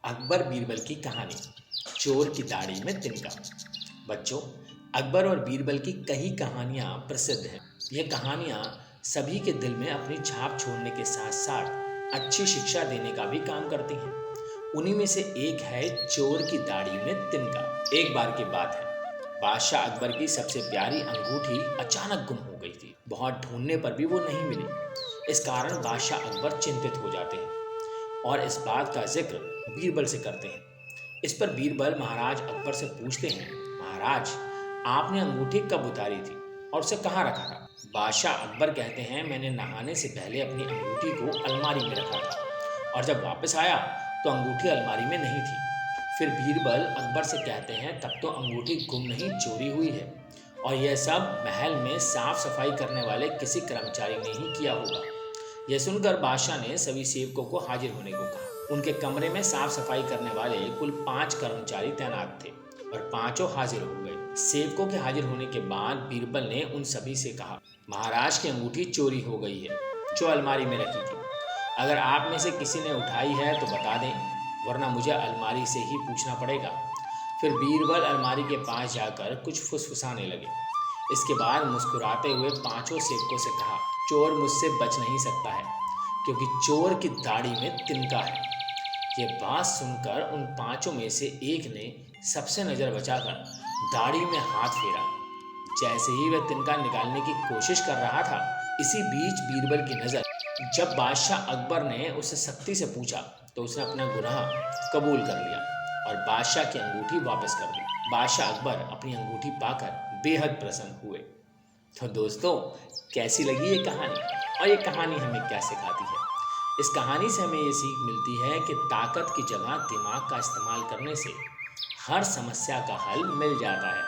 अकबर बीरबल की कहानी, चोर की दाढ़ी में तिनका। बच्चों, अकबर और बीरबल की कई कहानियाँ प्रसिद्ध हैं। ये कहानियाँ सभी के दिल में अपनी छाप छोड़ने के साथ साथ अच्छी शिक्षा देने का भी काम करती हैं। उन्हीं में से एक है चोर की दाढ़ी में तिनका। एक बार की बात है, बादशाह अकबर की सबसे प्यारी अंगूठी अचानक गुम हो गई थी। बहुत ढूंढने पर भी वो नहीं मिली। इस कारण बादशाह अकबर चिंतित हो जाते हैं और इस बात का जिक्र बीरबल से करते हैं। इस पर बीरबल महाराज अकबर से पूछते हैं, महाराज, आपने अंगूठी कब उतारी थी और उसे कहाँ रखा था? बादशाह अकबर कहते हैं, मैंने नहाने से पहले अपनी अंगूठी को अलमारी में रखा था और जब वापस आया तो अंगूठी अलमारी में नहीं थी। फिर बीरबल अकबर से कहते हैं, तब तो अंगूठी गुम नहीं, चोरी हुई है और यह सब महल में साफ सफाई करने वाले किसी कर्मचारी ने ही किया होगा। यह सुनकर बादशाह ने सभी सेवकों को हाजिर होने को कहा। उनके कमरे में साफ सफाई करने वाले कुल 5 कर्मचारी तैनात थे और पांचों हाजिर हो गए। सेवकों के हाजिर होने के बाद बीरबल ने उन सभी से कहा, महाराज की अंगूठी चोरी हो गई है जो अलमारी में रखी थी। अगर आप में से किसी ने उठाई है तो बता दें, वरना मुझे अलमारी से ही पूछना पड़ेगा। फिर बीरबल अलमारी के पास जाकर कुछ फुसफुसाने लगे। इसके बाद मुस्कुराते हुए पांचों सेवकों से कहा, चोर मुझसे बच नहीं सकता है क्योंकि चोर की दाढ़ी में तिनका है। ये बात सुनकर उन पांचों में से एक ने सबसे नजर बचाकर दाढ़ी में हाथ फेरा। जैसे ही वह तिनका निकालने की कोशिश कर रहा था, इसी बीच बीरबल की नजर जब बादशाह अकबर ने उससे सख्ती से पूछा तो उसने अपना गुनाह कबूल कर लिया और बादशाह की अंगूठी वापस कर दी। बादशाह अकबर अपनी अंगूठी पाकर बेहद प्रसन्न हुए। तो दोस्तों, कैसी लगी ये कहानी और ये कहानी हमें क्या सिखाती है? इस कहानी से हमें ये सीख मिलती है कि ताकत की जगह दिमाग का इस्तेमाल करने से हर समस्या का हल मिल जाता है।